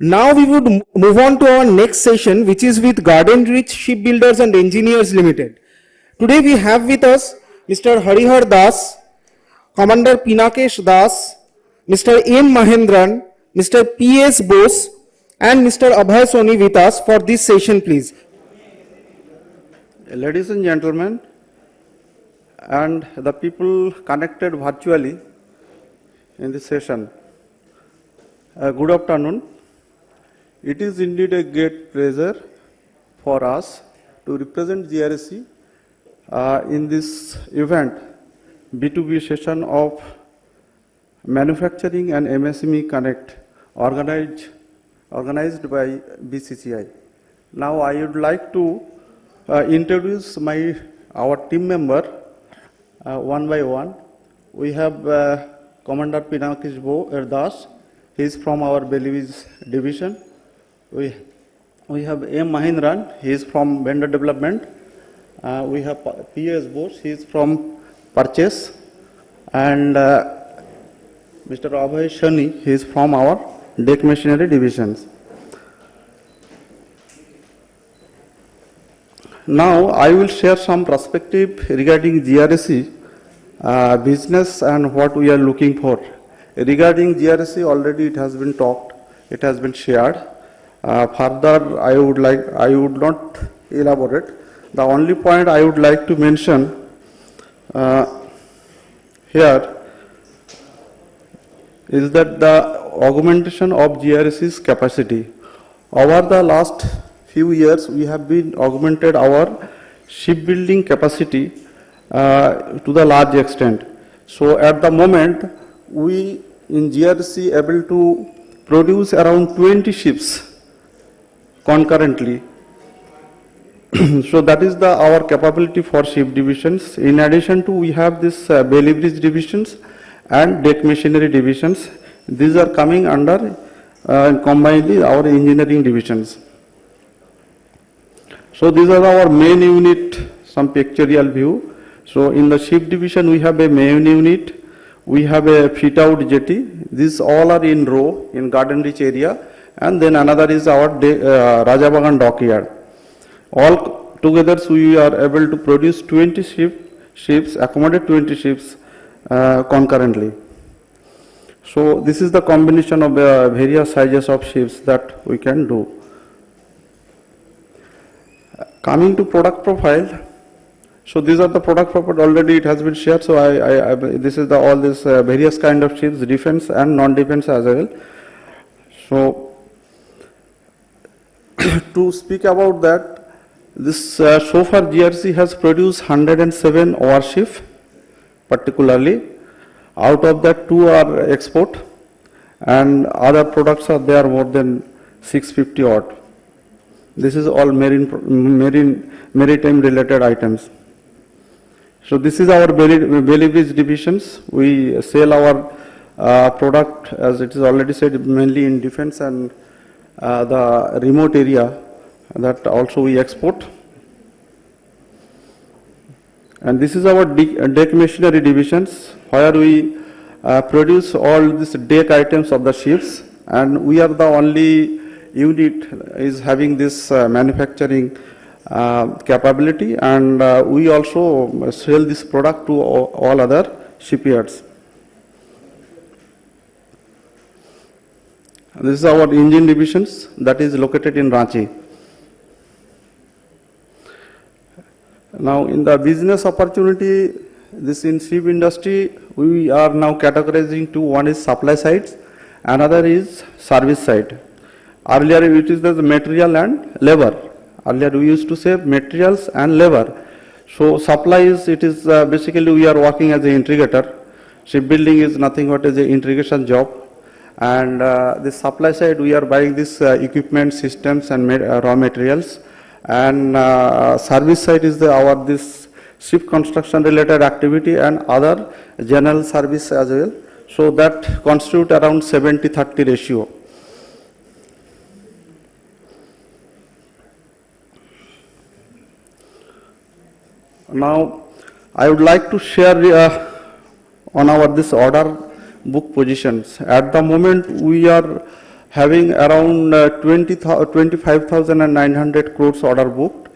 Now we would move on to our next session, which is with Garden Rich Shipbuilders and Engineers Limited. Today we have with us Mr. Harihar Das, Commander Pinakesh Das, Mr. M. Mahendran, Mr. P.S. Bose, and Mr. Abhay Soni with us for this session, please. Ladies and gentlemen, and the people connected virtually in this session, good afternoon. It is indeed a great pleasure for us to represent GRSE in this event, B2B session of Manufacturing and MSME Connect organized by BCCI. Now I would like to introduce our team member one by one. We have Commander Pinakesh Das. He is from our Belize division. We have M. Mahendran. He is from Vendor Development. We have P.S. Bose. He is from Purchase. And Mr. Abhay Soni. He is from our Deck Machinery divisions. Now I will share some perspective regarding GRSE business and what we are looking for. Regarding GRSE, already it has been talked, it has been shared. Further, I would not elaborate. The only point I would like to mention here is that the augmentation of GRSE's capacity. Over the last few years, we have been augmented our shipbuilding capacity to the large extent. So at the moment, we in GRSE able to produce around 20 ships concurrently. So that is our capability for ship divisions. In addition to, we have this Bailey Bridge divisions and Deck Machinery divisions. These are coming under combinedly our engineering divisions. So these are our main unit, some pictorial view. So in the ship division, we have a main unit, we have a fit out jetty. These all are in row in Garden Rich area, and then another is our Rajabagan dockyard. All together, so we are able to produce 20 ships, accommodate 20 ships concurrently. So this is the combination of various sizes of ships that we can do. Coming to product profile, so these are the product profile, already it has been shared. So this is all this various kind of ships, defense and non-defense as well. So to speak about that, this so far GRSE has produced 107 warships particularly. Out of that, 2 are export, and other products are there more than 650 odd. This is all maritime related items. So this is our Bailey Bridge divisions. We sell our product, as it is already said, mainly in defense and the remote area, that also we export. And this is our Deck Machinery divisions, where we produce all these deck items of the ships, and we are the only unit is having this manufacturing capability, and we also sell this product to all other shipyards. This is our engine divisions that is located in Ranchi. Now in the business opportunity, this in ship industry, we are now categorizing to one is supply sides, another is service side. Earlier it is the material and labor. Earlier we used to say materials and labor. So supply is, it is basically we are working as an integrator. Shipbuilding is nothing but as an integration job. And the supply side, we are buying this equipment, systems and raw materials. And service side is this ship construction related activity and other general service as well. So that constitute around 70-30 ratio. Now I would like to share on our this order book positions. At the moment we are having around 25,900 crores order booked,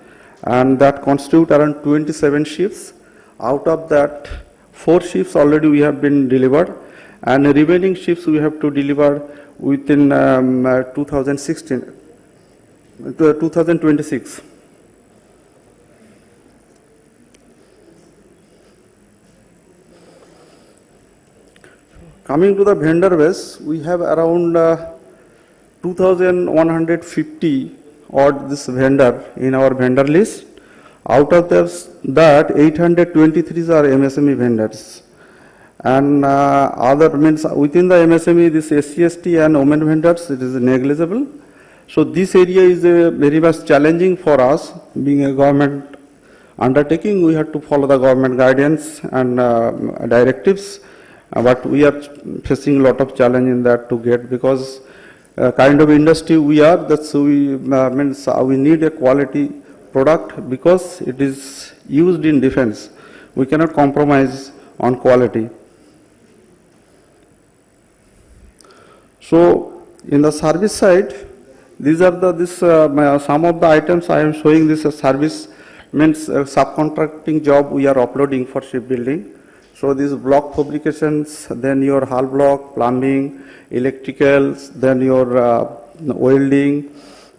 and that constitute around 27 ships. Out of that, 4 ships already we have been delivered, and the remaining ships we have to deliver within 2026. Coming to the vendor base, we have around 2,150 odd this vendor in our vendor list. Out of that 823 are MSME vendors. And other means within the MSME, this SC/ST and women vendors, it is negligible. So this area is very much challenging for us. Being a government undertaking, we have to follow the government guidance and directives. But we are facing a lot of challenge in that to get, because kind of industry we are, that's we means we need a quality product because it is used in defense. We cannot compromise on quality. So in the service side, these are some of the items I am showing. This service means subcontracting job we are uploading for shipbuilding. So these block fabrications, then your hull block, plumbing, electricals, then your welding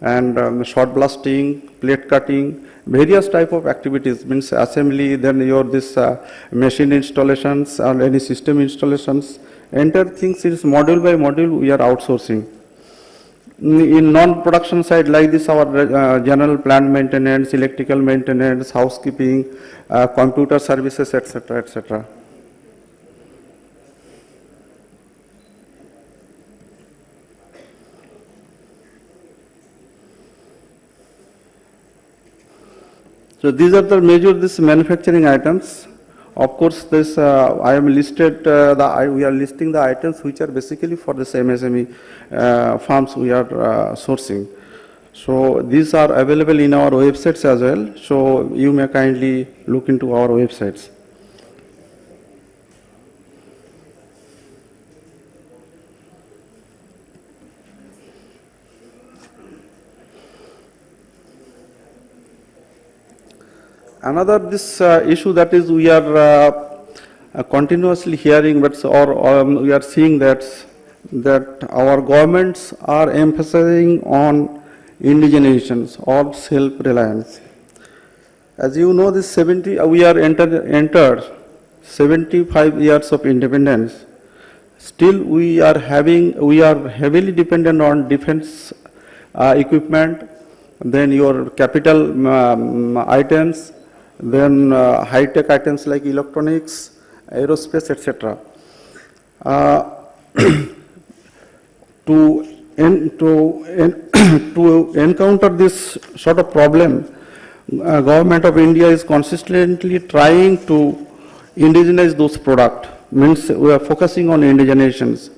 and shot blasting, plate cutting, various type of activities, means assembly, then your this machine installations and any system installations. Entire things is module by module we are outsourcing. In non-production side like this, our general plant maintenance, electrical maintenance, housekeeping, computer services, etc., etc. So these are the major manufacturing items. Of course, this I am listed. We are listing the items which are basically for this MSME farms we are sourcing. So these are available in our websites as well. So you may kindly look into our websites. Another issue that is we are continuously hearing, but we are seeing that our governments are emphasizing on indigenization or self-reliance. As you know, we are entered 75 years of independence. Still, we are heavily dependent on defense equipment, then your capital items, then high-tech items like electronics, aerospace, etc. To encounter this sort of problem, Government of India is consistently trying to indigenize those products. Means we are focusing on indigenizations.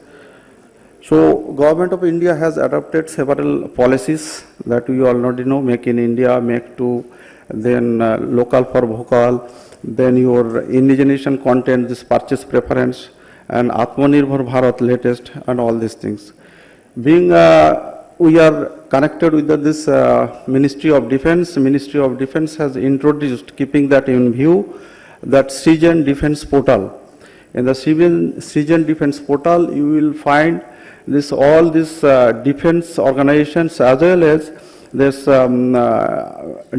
So Government of India has adopted several policies that you already know: Make in India, Make to, then local for vocal, then your indigenization content, this purchase preference, and Atmanirbhar Bharat latest, and all these things. Being we are connected with this Ministry of Defense. Ministry of Defense has introduced, keeping that in view, that Srijan Defense Portal. In the Srijan Defense Portal, you will find all these defense organizations as well as this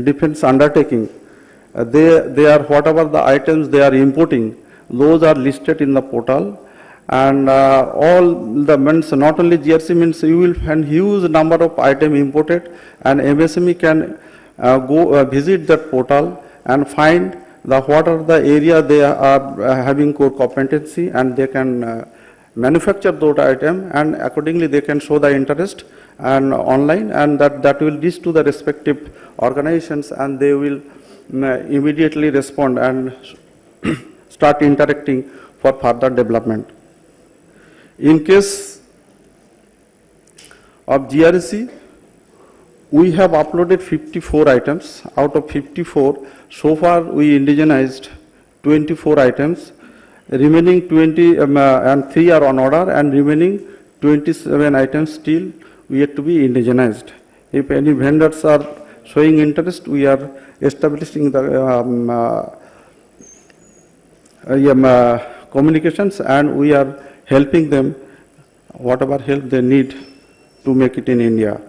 defense undertaking. They are whatever the items they are importing, those are listed in the portal. And all the means, not only GRC, means you will find huge number of items imported, and MSME can go visit that portal and find what are the area they are having core competency, and they can manufacture those items, and accordingly they can show the interest and online, and that will reach to the respective organizations, and they will immediately respond and start interacting for further development. In case of GRC, we have uploaded 54 items. Out of 54, so far we indigenized 24 items. Remaining 20 and 3 are on order, and remaining 27 items still we have to be indigenized. If any vendors are showing interest, we are establishing the communications, and we are helping them whatever help they need to make it in India.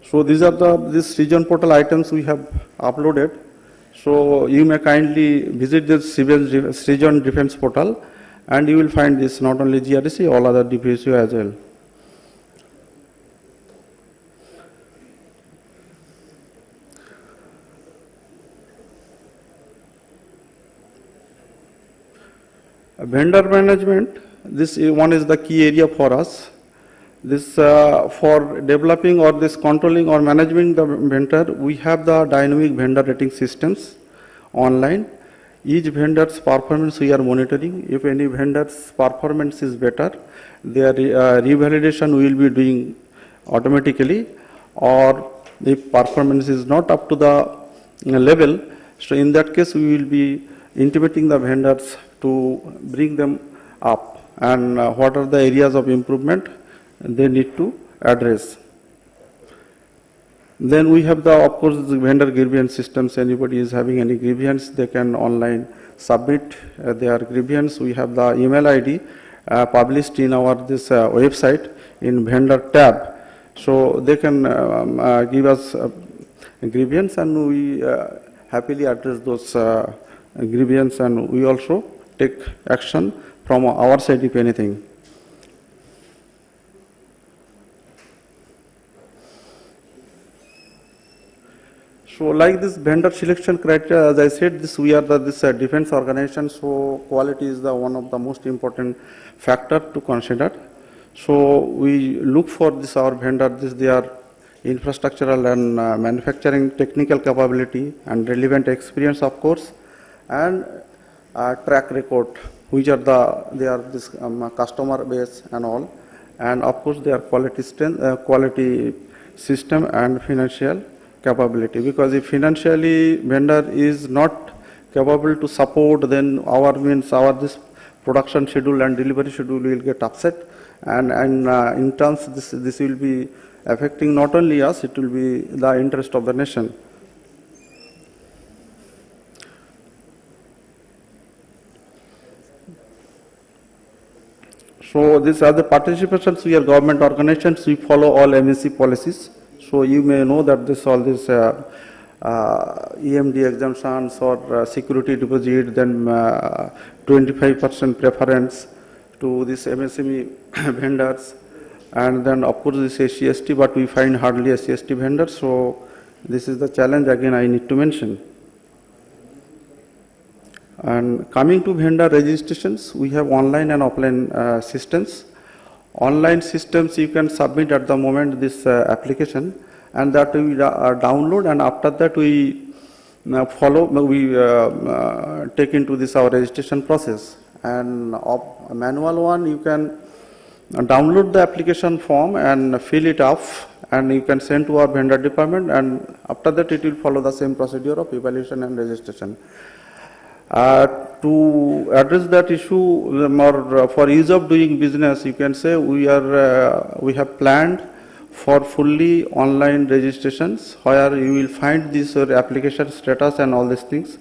So these are this region portal items we have uploaded. So you may kindly visit this region defense portal, and you will find this not only GRDC, all other DPSU as well. Vendor management, this one is the key area for us. This for developing or this controlling or managing the vendor, we have the dynamic vendor rating systems online. Each vendor's performance we are monitoring. If any vendor's performance is better, their revalidation we will be doing automatically, or if performance is not up to the level, so in that case we will be intimating the vendors to bring them up, and what are the areas of improvement they need to address. Then we have of course, the vendor grievance systems. Anybody is having any grievance, they can online submit their grievance. We have the email ID published in our this website in vendor tab. So they can give us grievance, and we happily address those grievance, and we also take action from our side if anything. So like this vendor selection criteria, as I said, this we are this defense organization, so quality is the one of the most important factor to consider. So we look for this our vendor, their infrastructural and manufacturing technical capability and relevant experience, of course, and track record, which are this customer base and all, and of course their quality strength, quality system and financial capability. Because if financially vendor is not capable to support, then our this production schedule and delivery schedule will get upset, and in terms this will be affecting not only us, it will be the interest of the nation. So these are the participations. We are government organizations. We follow all MSC policies. So you may know that all these EMD exemptions or security deposit, then 25% preference to this MSME vendors, and then of course this SCST, but we find hardly SCST vendors. So this is the challenge again I need to mention. And coming to vendor registrations, we have online and offline systems. Online systems you can submit at the moment this application, and that we download, and after that we take into this our registration process. And manual one, you can download the application form and fill it off, and you can send to our vendor department, and after that it will follow the same procedure of evaluation and registration. To address that issue, or for ease of doing business, you can say we have planned for fully online registrations, where you will find this application status and all these things,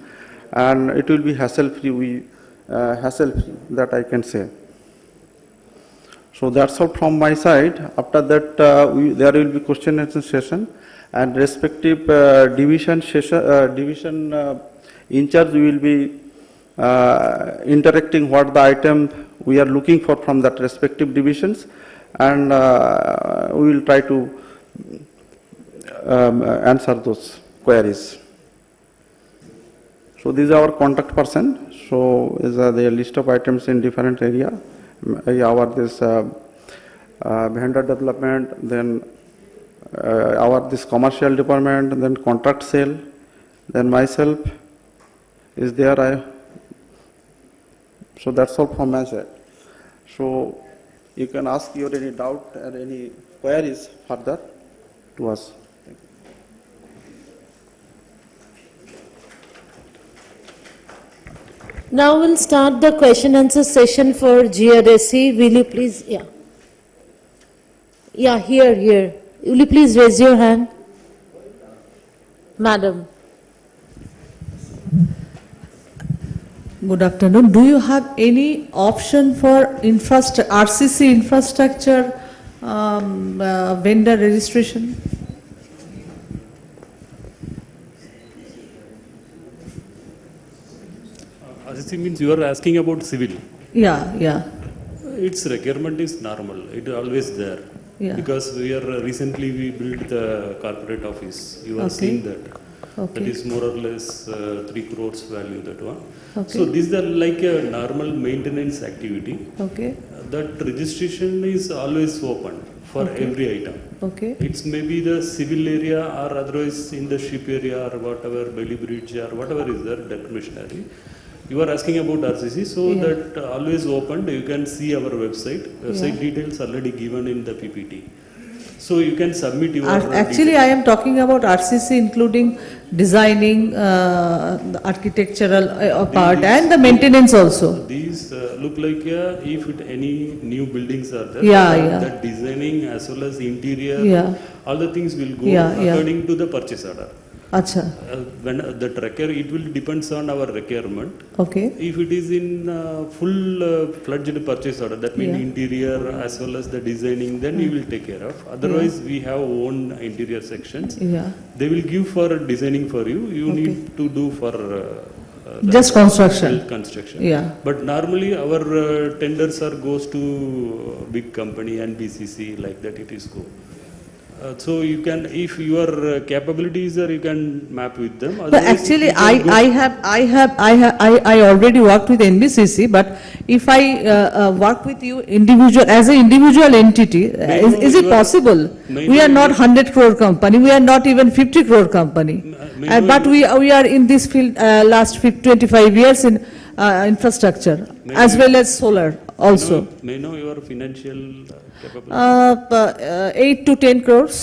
and it will be hassle-free. That I can say. So that's all from my side. After that, there will be question and answer session, and respective division in charge will be interacting what the item we are looking for from that respective divisions, and we will try to answer those queries. So these are our contact person. So is the list of items in different area. Our this vendor development, then our this commercial department, then contract sale, then myself is there. So that's all from my side. So you can ask your any doubt or any queries further to us. Now we'll start the question answer session for GRSC. Will you please, yeah. Yeah, here. Will you please raise your hand? Madam. Good afternoon. Do you have any option for RCC infrastructure vendor registration? RCC means you are asking about civil. Yeah. Its requirement is normal. It is always there. Yeah. Because recently we built the corporate office. You are Okay. seeing that. Okay. That is more or less 3 crores value, that one. Okay. So these are like a normal maintenance activity. Okay. That registration is always open for Okay. every item. Okay. It's maybe the civil area or otherwise in the ship area or whatever, Bailey Bridge or whatever is there, that machinery. You are asking about RCC, so Yeah. that always opened. You can see our website. Website Yeah. details already given in the PPT. So you can submit your. Actually, I am talking about RCC including designing, the architectural part and the maintenance also. These look like if any new buildings are there. Yeah. That designing as well as interior. Yeah. All the things will go Yeah. according to the purchase order. Acha. When the tracker, it will depends on our requirement. Okay. If it is in full fledged purchase order, that means Yeah. interior as well as the designing, then you will take care of. Otherwise, we have own interior sections. Yeah. They will give for designing for you. You Okay. need to do for Just construction. Construction. Yeah. But normally our tenders are goes to big company and BCC, like that it is go. So you can, if your capabilities are, you can map with them. But Otherwise, actually, you can go- I already worked with NBCC, but if I work with you as an individual entity, May is know it your- possible? may We know are not your- 100 crore company, we are not even 50 crore company. May know But we are in this field last 25 years in infrastructure, May as know- well as solar also. May know your financial capability. 8 to 10 crores.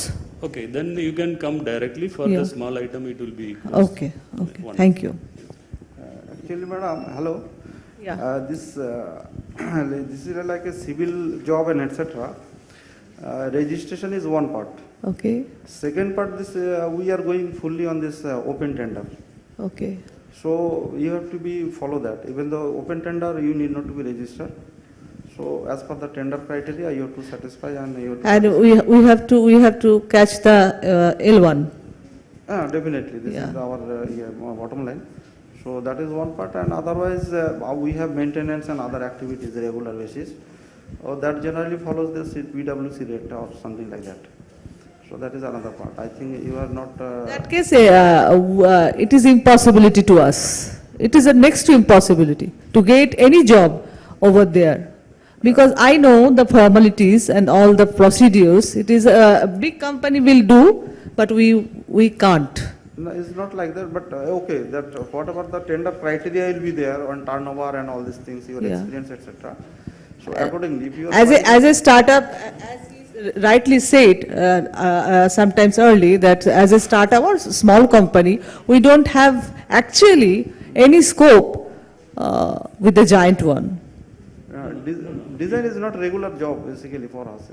Okay, then you can come directly for Yeah. the small item, it will be. Okay, Wonderful. thank you. Actually, madam, hello. Yeah. This is like a civil job and etc. Registration is one part. Okay, Second part, we are going fully on this open tender. okay. So you have to follow that. Even though open tender, you need not to be registered. So as per the tender criteria, you have to satisfy and you have to. And we have to catch the L1. Definitely, this Yeah. is our bottom line. So that is one part, and otherwise we have maintenance and other activities regular basis. That generally follows this PWC rate or something like that. So that is another part. I think you are not. In that case, it is impossibility to us. It is a next to impossibility to get any job over there. Because I know the formalities and all the procedures. It is a big company will do, but we can't. No, it's not like that, but okay, that whatever the tender criteria will be there on turnover and all these things, your Yeah. experience, etc. So accordingly, if you are As a startup, as he rightly said sometimes early, that as a startup or small company, we don't have actually any scope with the giant one. design is not regular job basically for us.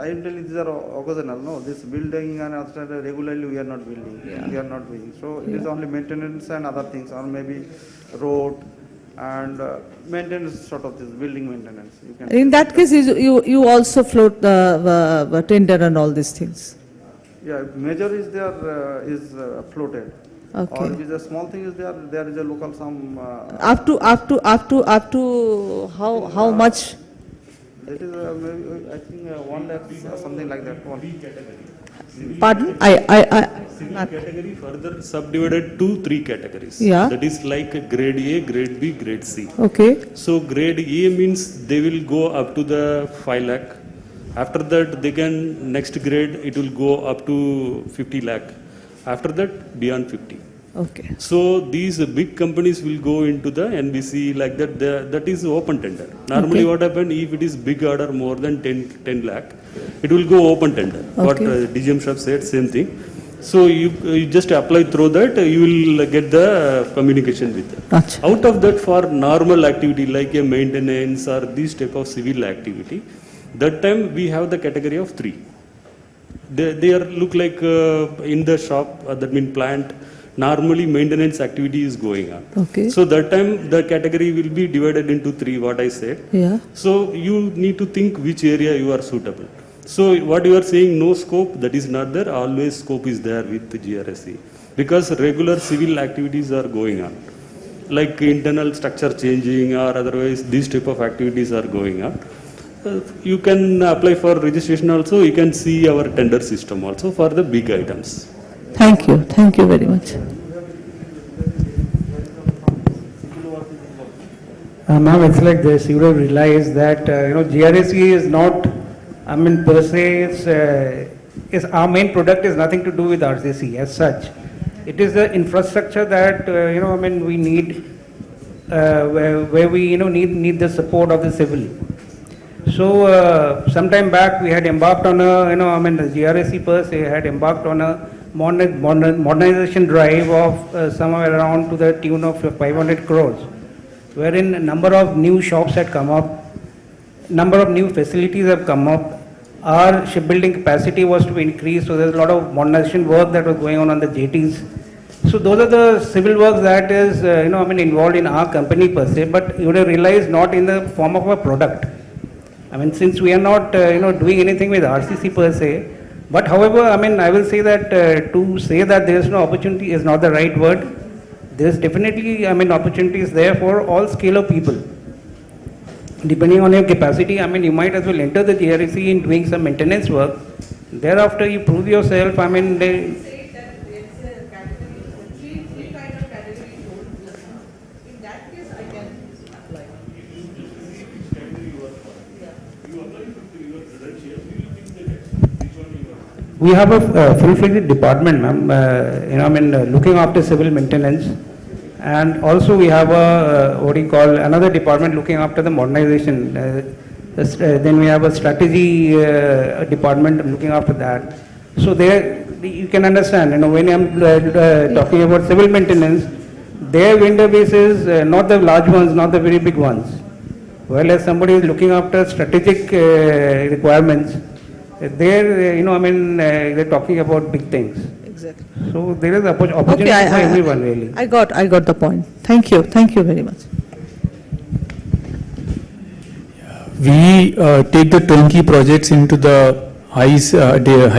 I am telling these are occasional. No, this building and after regularly we are not building. Yeah. We are not doing. So it is only maintenance and other things, or maybe road and maintenance sort of this building maintenance. You can. In that case, you also float the tender and all these things. Yeah, major is there is floated. Okay. Or if it's a small thing is there is a local some. Up to how much? That is maybe, I think 1 lakh something like that. Pardon? Civil category further subdivided to 3 categories. Yeah. That is like grade A, grade B, grade C. Okay. So grade A means they will go up to the 5 lakh. After that, they can, next grade, it will go up to 50 lakh. After that, beyond 50. Okay. So these big companies will go into the NBC like that. That is open tender. Normally, Okay. what happen if it is big order more than 10 lakh, it will go open tender. What Okay. DGM Shop said, same thing. So you just apply through that, you will get the communication with them. Acha. Out of that, for normal activity like a maintenance or this type of civil activity, that time we have the category of 3. They are look like in the shop, that mean plant, normally maintenance activity is going on. Okay. So that time the category will be divided into 3, what I said. Yeah. So you need to think which area you are suitable. So what you are saying, no scope, that is not there. Always scope is there with the GRSE, because regular civil activities are going on, like internal structure changing or otherwise these type of activities are going on. You can apply for registration also. You can see our tender system also for the big items. Thank you very much. Ma'am, it's like this, you will realize that, GRSE is not, per se, is our main product is nothing to do with RCC as such. It is the infrastructure that, we need, where we, need the support of the civil. So, sometime back we had embarked on a, the GRSE per se had embarked on a modernization drive of somewhere around to the tune of 500 crores, wherein a number of new shops had come up, number of new facilities have come up, our shipbuilding capacity was to be increased, so there's a lot of modernization work that was going on the jetties. So those are the civil works that is, involved in our company per se, but you would have realized not in the form of a product. Since we are not, doing anything with RCC per se, but however, I will say that to say that there is no opportunity is not the right word. There is definitely, opportunities there for all scale of people. Depending on your capacity, you might as well enter the GRSE in doing some maintenance work. Thereafter, you prove yourself, we have a full-fledged department, ma'am, looking after civil maintenance. And also we have a, another department looking after the modernization. Then we have a strategy department looking after that. So there, you can understand, when I'm talking about civil maintenance, their vendor base is not the large ones, not the very big ones. Well, as somebody is looking after strategic requirements, they're, they're talking about big things. Exactly. So there is opportunity Okay, for everyone really. I got the point. Thank you very much. We take the turnkey projects into the high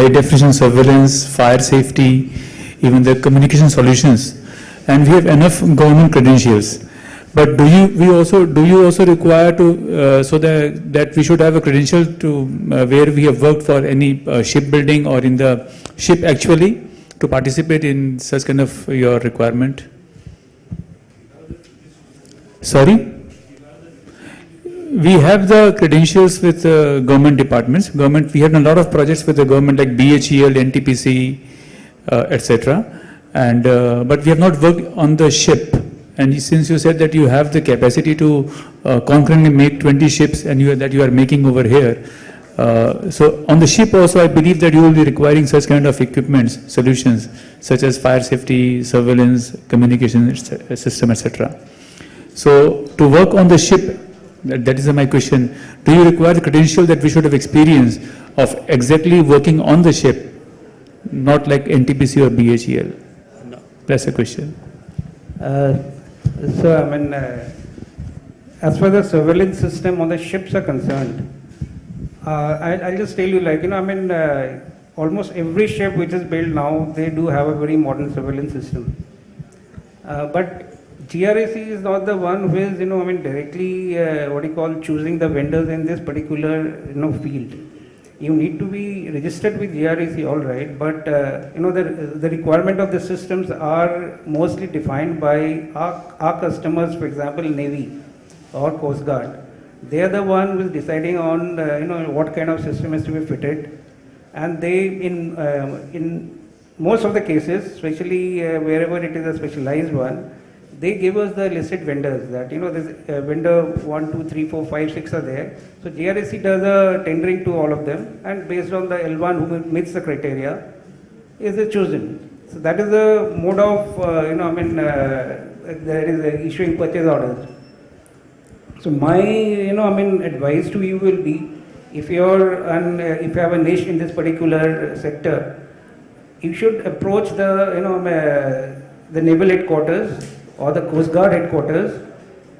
definition surveillance, fire safety, even the communication solutions, and we have enough government credentials. But do you also require to so that we should have a credential to where we have worked for any shipbuilding or in the ship actually to participate in such kind of your requirement? Sorry? We have the credentials with government departments. We have a lot of projects with the government like BHEL, NTPC, etc. And but we have not worked on the ship. And since you said that you have the capacity to concurrently make 20 ships and that you are making over here, so on the ship also I believe that you will be requiring such kind of equipments, solutions such as fire safety, surveillance, communication system, etc. So to work on the ship, that is my question, do you require the credential that we should have experience of exactly working on the ship, not like NTPC or BHEL? No. That's the question. So, as far as the surveillance system on the ships are concerned, I'll just tell you, almost every ship which is built now, they do have a very modern surveillance system. But GRSE is not the one who is, directly, choosing the vendors in this particular, field. You need to be registered with GRSE, all right, but the requirement of the systems are mostly defined by our customers, for example, Navy or Coast Guard. They are the one who is deciding on what kind of system is to be fitted, and they in most of the cases, especially wherever it is a specialized one, they give us the listed vendors that, this vendor 1, 2, 3, 4, 5, 6 are there. So GRSE does a tendering to all of them, and based on the L1 who meets the criteria, is chosen. So that is the mode of, there is issuing purchase orders. So my, advice to you will be, if you have a niche in this particular sector, you should approach the naval headquarters or the Coast Guard headquarters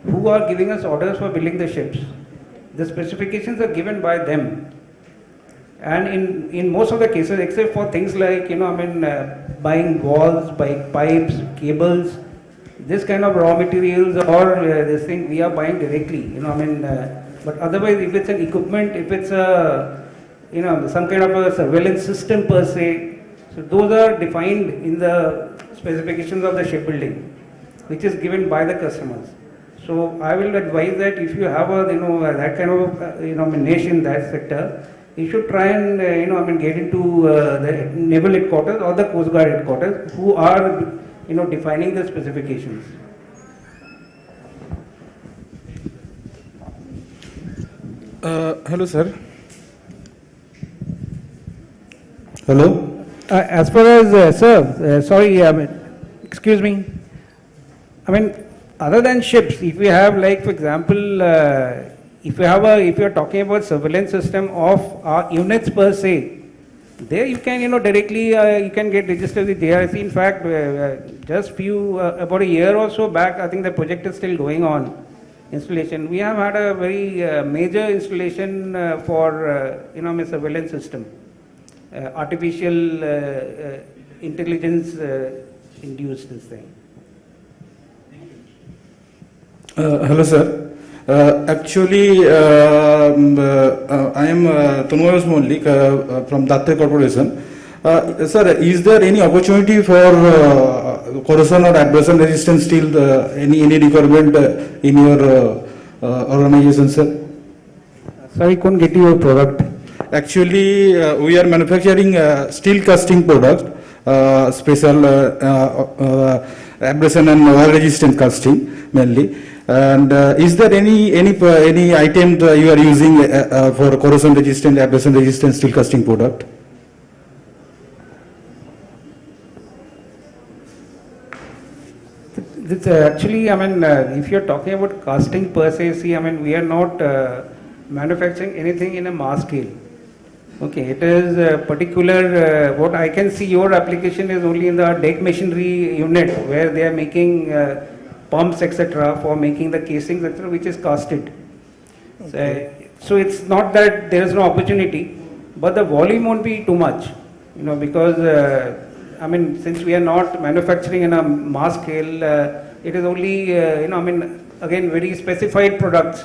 who are giving us orders for building the ships. The specifications are given by them. And in most of the cases, except for things like, buying walls, buying pipes, cables, this kind of raw materials or this thing we are buying directly, but otherwise if it's an equipment, if it's a, some kind of a surveillance system per se, so those are defined in the specifications of the shipbuilding, which is given by the customers. So I will advise that if you have a, that kind of, niche in that sector, you should try and, get into the naval headquarters or the Coast Guard headquarters who are, defining the specifications. Hello, sir. Hello. As far as, excuse me, other than ships, if we have, like, for example, if you are talking about surveillance system of our units per se, there you can, directly, you can get registered with JRC. In fact, just about a year or so back, I think the project is still going on, installation. We have had a very major installation for, a surveillance system. Artificial intelligence induced this thing. Hello, sir. Actually, I am Tanmay Mollik from Datte Corporation. Sir, is there any opportunity for corrosion or abrasion resistant steel, any requirement in your organization, sir? Sorry, couldn't get your product. Actually, we are manufacturing steel casting product, special abrasion and oil resistant casting mainly. And is there any item that you are using for corrosion resistant, abrasion resistant steel casting product? This actually, if you're talking about casting per se, see, we are not manufacturing anything in a mass scale. Okay, it is particular, what I can see your application is only in the deck machinery unit where they are making pumps, etc., for making the casings, etc., which is casted. Okay. So it's not that there is no opportunity, but the volume won't be too much, because since we are not manufacturing in a mass scale, it is only, again, very specified products.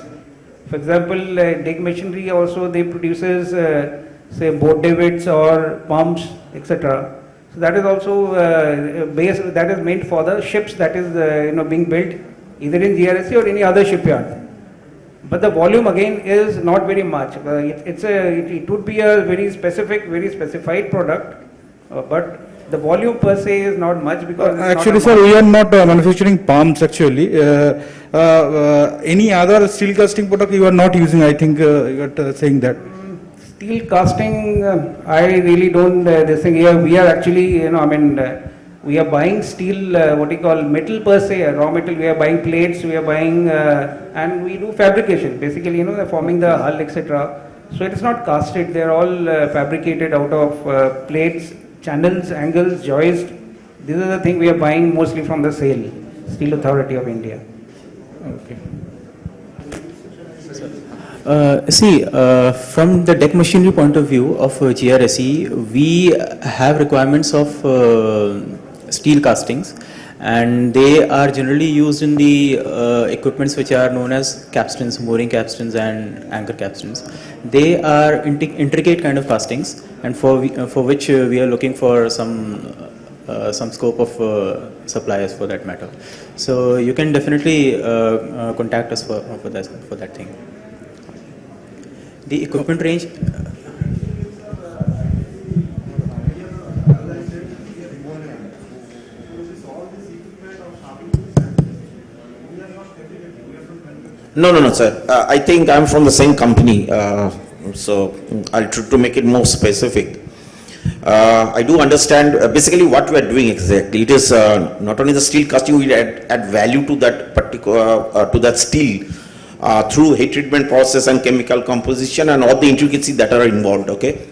For example, deck machinery also they produces, say, boat davits or pumps, etc. So that is also that is meant for the ships that is being built either in GRSC or any other shipyard. But the volume again is not very much. It would be a very specific, very specified product, but the volume per se is not much because actually, sir, we are not manufacturing pumps. Actually, any other steel casting product you are not using. I think you are saying that. Steel casting, I really don't. This thing here, we are actually, we are buying steel. What you call metal per se, raw metal. We are buying plates. We are buying, and we do fabrication. Basically, forming the hull, etc. So it is not casted. They are all fabricated out of plates, channels, angles, joists. These are the things we are buying mostly from the SAIL, Steel Authority of India. Okay. From the deck machinery point of view of GRSE, we have requirements of steel castings, and they are generally used in the equipments which are known as capstans, mooring capstans and anchor capstans. They are intricate kind of castings, and for which we are looking for some scope of suppliers for that matter. So you can definitely contact us for that thing. The equipment range. No, sir. I think I'm from the same company. So I'll try to make it more specific. I do understand basically what we are doing exactly. It is not only the steel casting, we add value to that particular, to that steel through heat treatment process and chemical composition and all the intricacies that are involved, okay?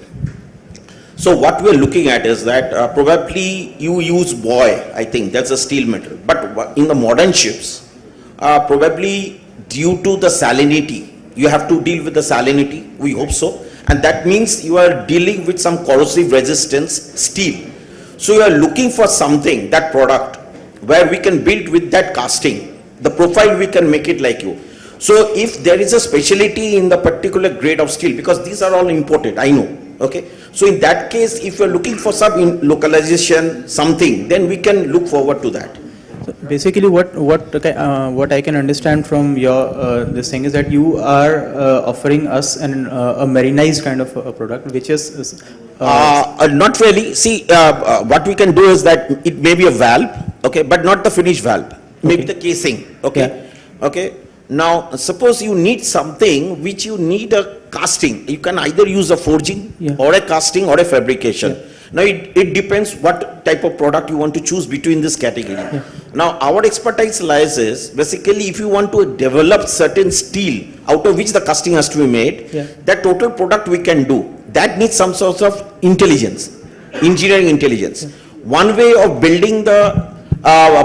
So what we are looking at is that probably you use buoy, I think that's a steel metal. But in the modern ships, probably due to the salinity, you have to deal with the salinity, we hope so. And that means you are dealing with some corrosive resistance steel. So you are looking for something, that product, where we can build with that casting, the profile we can make it like you. So if there is a specialty in the particular grade of steel, because these are all imported, I know, okay. So in that case, if you are looking for some localization, something, then we can look forward to that. So basically, what I can understand from your this thing is that you are offering us a marinized kind of a product, which is not really. See, what we can do is that it may be a valve, okay, but not the finished valve. Maybe the casing, okay, okay. Now, suppose you need something which you need a casting. You can either use a forging or a casting or a fabrication. Now, it depends what type of product you want to choose between this category. Now, our expertise lies is, basically, if you want to develop certain steel out of which the casting has to be made, that total product we can do. That needs some sort of intelligence, engineering intelligence. One way of building the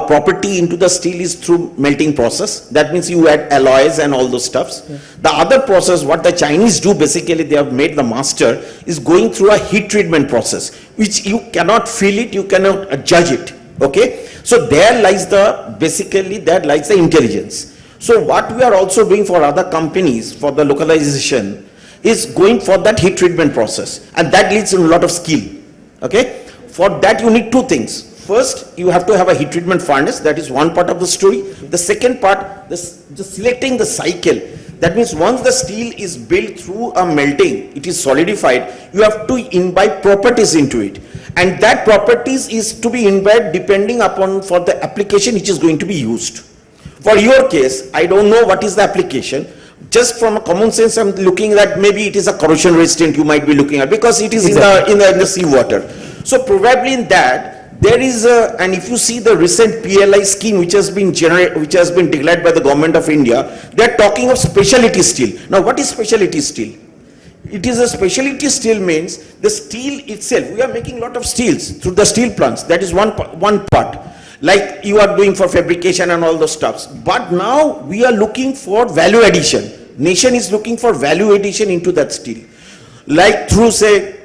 property into the steel is through melting process. That means you add alloys and all those stuffs. The other process, what the Chinese do, basically they have made the master, is going through a heat treatment process, which you cannot feel it, you cannot judge it, okay. So there lies the, basically there lies the intelligence. So what we are also doing for other companies for the localization is going for that heat treatment process, and that leads to a lot of skill, okay. For that you need two things. First, you have to have a heat treatment furnace. That is one part of the story. The second part, just selecting the cycle. That means once the steel is built through a melting, it is solidified, you have to imbibe properties into it. And that properties is to be imbibed depending upon for the application which is going to be used. For your case, I don't know what is the application. Just from a common sense, I'm looking at maybe it is a corrosion resistant you might be looking at, because it is in the seawater. So probably in that, there is a, and if you see the recent PLI scheme which has been declared by the government of India, they are talking of specialty steel. Now what is specialty steel? It is a specialty steel means the steel itself. We are making a lot of steels through the steel plants. That is one part. Like you are doing for fabrication and all those stuffs. But now we are looking for value addition. Nation is looking for value addition into that steel. Like through, say,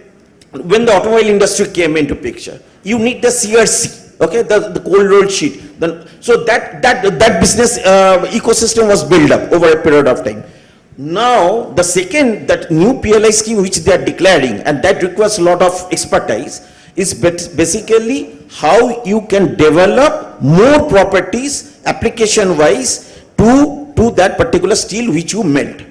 when the automobile industry came into picture, you need the CRC, okay, the cold rolled sheet. So that business ecosystem was built up over a period of time. Now, the second, that new PLI scheme which they are declaring, and that requires a lot of expertise, is basically how you can develop more properties application wise to that particular steel which you melt.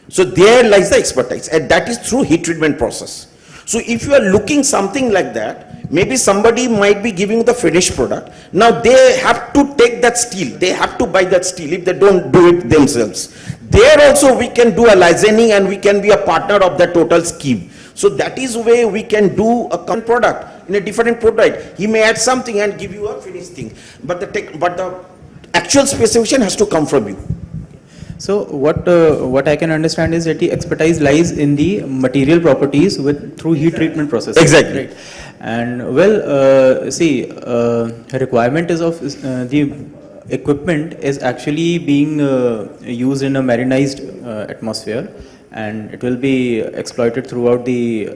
So there lies the expertise, and that is through heat treatment process. So if you are looking something like that, maybe somebody might be giving the finished product. Now they have to take that steel, they have to buy that steel if they don't do it themselves. There also we can do a licensing and we can be a partner of that total scheme. So that is where we can do a product in a different product. He may add something and give you a finished thing, but the actual specification has to come from you. So what I can understand is that the expertise lies in the material properties through heat treatment process. Exactly. Right. And well, see, requirement is of the equipment is actually being used in a marinized atmosphere, and it will be exploited throughout the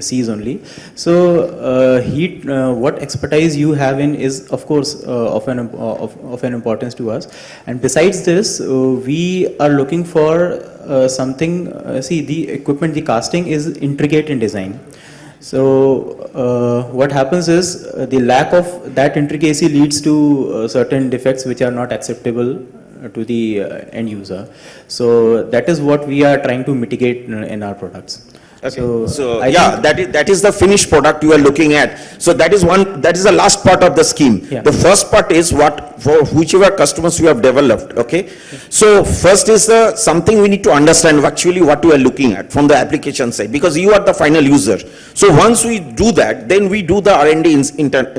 seas only. So what expertise you have in is of course of an importance to us. And besides this, we are looking for something. See, the equipment, the casting is intricate in design. So what happens is the lack of that intricacy leads to certain defects which are not acceptable to the end user. So that is what we are trying to mitigate in our products. Okay, so I yeah, think- that is the finished product you are looking at. So that is the last part of the scheme. Yeah. The first part is for whichever customers you have developed, okay? So first is something we need to understand actually what you are looking at from the application side, because you are the final user. So once we do that, then we do the R&D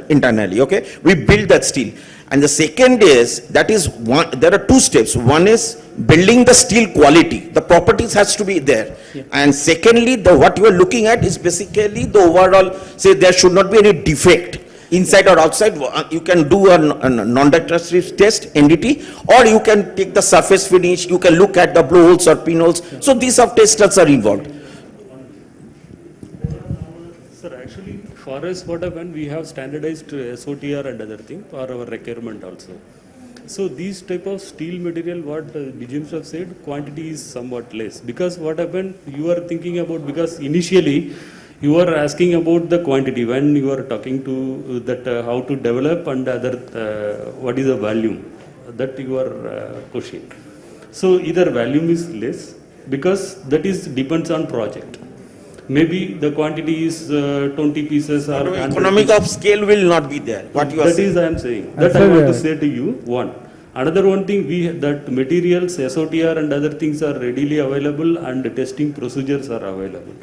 internally, okay? We build that steel. And the second is, there are two steps. One is building the steel quality, the properties has to be there. And secondly, what you are looking at is basically the overall, say there should not be any defect inside or outside. You can do a non-destructive test, NDT, or you can take the surface finish, you can look at the blowholes or pinholes. So these of testers are involved. Sir, actually, for us, what happened, we have standardized SOTR and other thing for our requirement also. So these type of steel material, what DGMs have said, quantity is somewhat less. Because what happened, you are thinking about, because initially, you are asking about the quantity when you are talking to that how to develop and other, what is the volume, that you are questioning. So either volume is less, because that is depends on project. Maybe the quantity is 20 pieces or 100 Economic pieces. of scale will not be there, what you are That saying. is I am saying, that I want to say to you, one. Another one thing, that materials, SOTR and other things are readily available and testing procedures are available.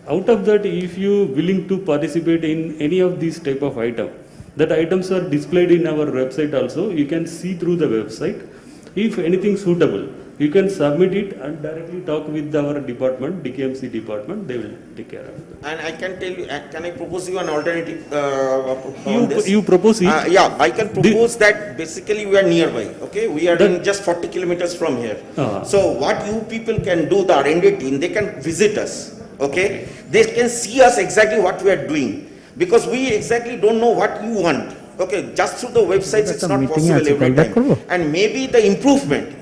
Out of that, if you willing to participate in any of these type of item, that items are displayed in our website also, you can see through the website. If anything suitable, you can submit it and directly talk with our department, DKMC department, they will take care of it. And I can tell you, can I propose you an alternative on this? You propose it. Yeah, I can propose that basically we are nearby, okay? We are in just 40 kilometers from here. So what you people can do, the R&D team, they can visit us, okay? They can see us exactly what we are doing, because we exactly don't know what you want, okay? Just through the websites, it's not possible every time. And maybe the improvement,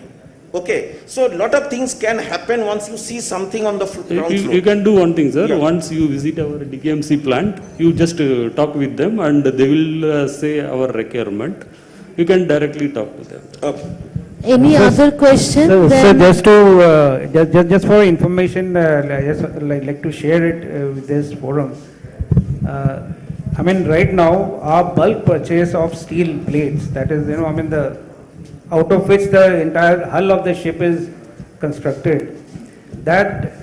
okay? So a lot of things can happen once you see something on the ground floor. You can do one thing, sir. Yeah. Once you visit our DKMC plant, you just talk with them and they will say our requirement. You can directly talk to them. Okay. Any other question? So Then- just to, just for information, I just like to share it with this forum. I mean, right now, our bulk purchase of steel plates, that is, I mean, out of which the entire hull of the ship is constructed, that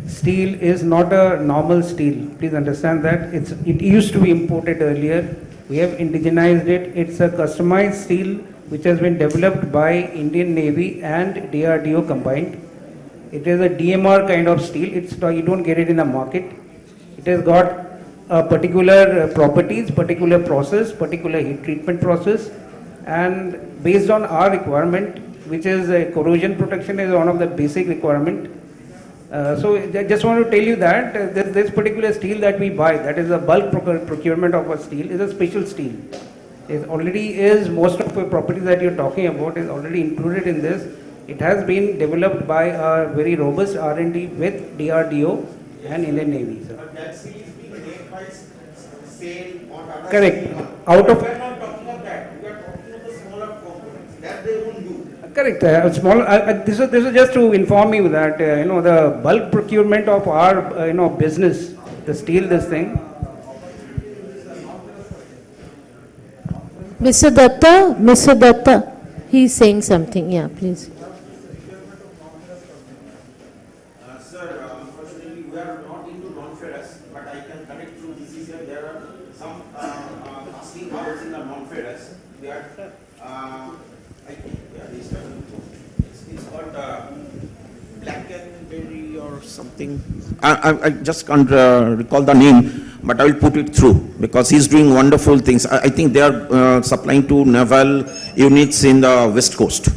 steel is not a normal steel. Please understand that. It used to be imported earlier. We have indigenized it. It's a customized steel which has been developed by Indian Navy and DRDO combined. It is a DMR kind of steel. You don't get it in the market. It has got particular properties, particular process, particular heat treatment process, and based on our requirement, which is corrosion protection is one of the basic requirement. So I just want to tell you that this particular steel that we buy, that is a bulk procurement of a steel, is a special steel. It already is, most of the properties that you're talking about is already included in this. It has been developed by a very robust R&D with DRDO and Indian Navy. Sir. But that steel is being made by sale on other. Correct. Out of We are not talking of that. We are talking of the smaller components that they won't do. correct. This is just to inform you that the bulk procurement of our business, the steel, this thing. Mr. Datta, he's saying something. Yeah, please. Sir, unfortunately, we are not into non-ferrous, but I can connect through DCCI. There are some casting houses in the non-ferrous. They are, I think, it's called Blackenberry or something. I just can't recall the name, but I will put it through because he's doing wonderful things. I think they are supplying to naval units in the West Coast.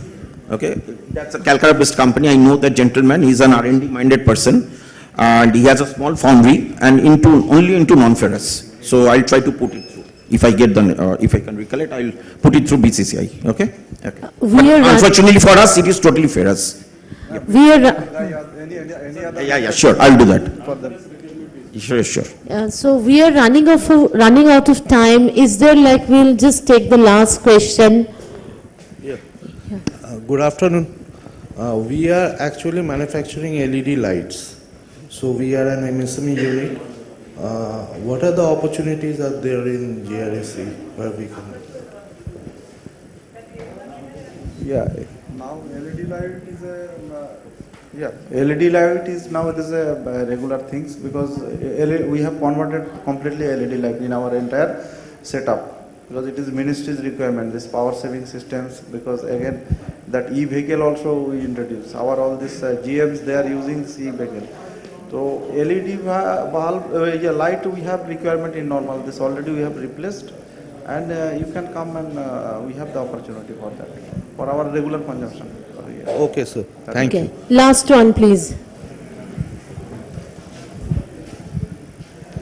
Okay, that's a Calcutta-based company. I know that gentleman. He's an R&D minded person, and he has a small foundry and only into non-ferrous. So I'll try to put it through. If I get if I can recollect, I'll put it through BCCI. Okay. Okay. We are Unfortunately for us, it is totally ferrous. We are, Yeah, sure. I'll do that. Sure. so we are running out of time. Is there we'll just take the last question. Good afternoon. We are actually manufacturing LED lights. So we are an MSME unit. What are the opportunities are there in GRSE where we can? Yeah, now LED light is LED light is now it is a regular things because we have converted completely LED light in our entire setup because it is ministry's requirement, this power saving systems, because again that e-vehicle also we introduce, our all this GMs they are using this e-vehicle. So LED bulb, light we have requirement in normal, this already we have replaced, and you can come and we have the opportunity for that, for our regular consumption. Okay, sir. Thank you. Okay, last one, please.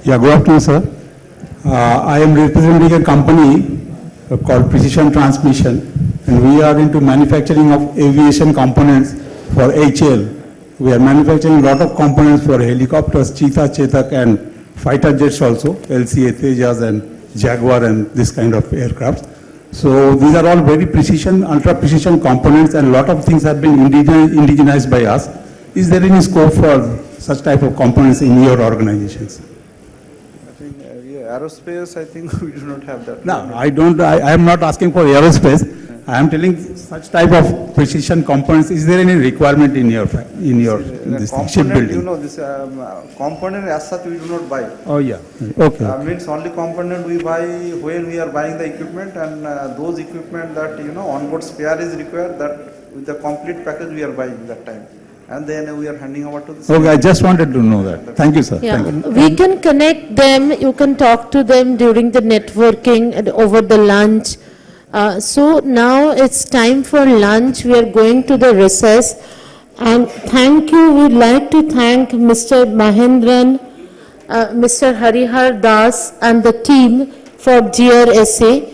Yeah, good afternoon, sir. I am representing a company called Precision Transmission, and we are into manufacturing of aviation components for HAL. We are manufacturing a lot of components for helicopters, Cheetah, Chetak, and fighter jets also, LCA, Tejas, and Jaguar, and this kind of aircraft. So these are all very precision, ultra-precision components, and a lot of things have been indigenized by us. Is there any scope for such type of components in your organizations? I think aerospace, I think we do not have that. No, I don't, I am not asking for aerospace. I am telling such type of precision components, is there any requirement in your this component, shipbuilding? you know, this component as such we do not buy. Oh, yeah, okay. Means only component we buy when we are buying the equipment, and those equipment that, you know, onboard spare is required, that with the complete package we are buying that time. And then we are handing over to the... Okay, I just wanted to know that. Thank you, sir. Yeah, Thank you. we can connect them, you can talk to them during the networking and over the lunch. So now it's time for lunch, we are going to the recess. And thank you, we'd like to thank Mr. Mahendran, Mr. Harihar Das and the team for GRSA.